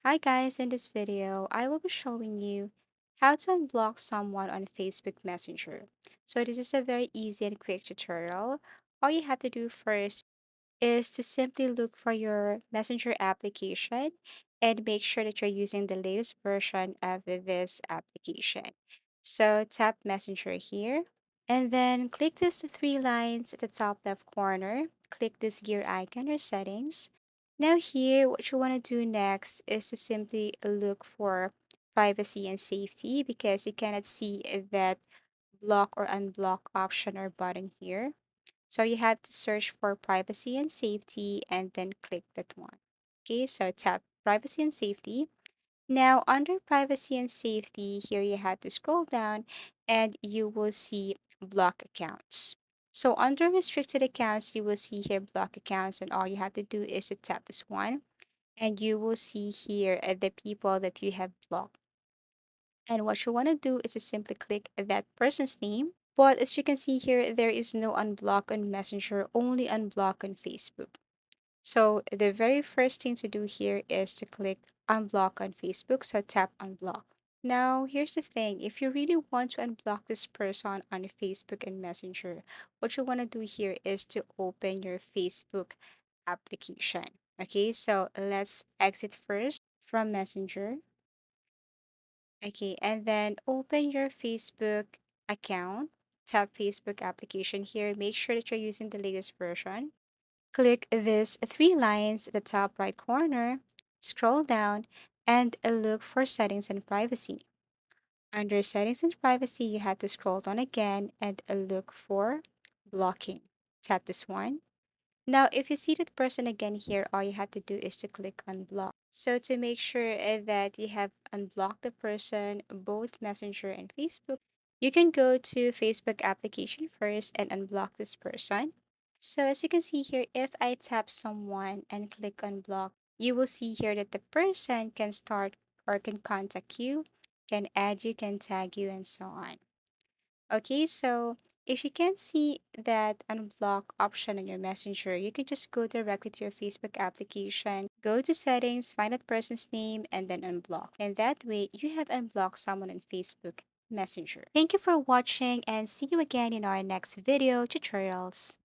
Hi guys, in this video, I will be showing you how to unblock someone on Facebook Messenger. So this is a very easy and quick tutorial. All you have to do first is to simply look for your Messenger application and make sure that you're using the latest version of this application. So tap Messenger here and then click these three lines at the top left corner. Click this gear icon or settings. Now here, what you want to do next is to simply look for privacy and safety because you cannot see that block or unblock option or button here. So you have to search for privacy and safety and then click that one. Okay, so tap privacy and safety. Now, under privacy and safety, here you have to scroll down and you will see block accounts. So, under restricted accounts, you will see here block accounts, and all you have to do is to tap this one, and you will see here the people that you have blocked. And what you want to do is to simply click that person's name. But as you can see here, there is no unblock on Messenger, only unblock on Facebook. So the very first thing to do here is to click unblock on Facebook. So tap unblock. Now, here's the thing. If you really want to unblock this person on Facebook and Messenger, what you want to do here is to open your Facebook application. Okay, so let's exit first from Messenger. Okay, and then open your Facebook account. Tap Facebook application here. Make sure that you're using the latest version. Click these three lines at the top right corner, scroll down, and look for settings and privacy. Under settings and privacy, you have to scroll down again and look for blocking. Tap this one. Now, if you see that person again here, all you have to do is to click unblock. So to make sure that you have unblocked the person, both Messenger and Facebook, you can go to Facebook application first and unblock this person. So as you can see here, if I tap someone and click on block, you will see here that the person can start or can contact you, can add you, can tag you, and so on. Okay, so if you can't see that unblock option on your messenger, you can just go directly to your Facebook application, go to settings, find that person's name, and then unblock. And that way, you have unblocked someone on Facebook Messenger. Thank you for watching and see you again in our next video tutorials.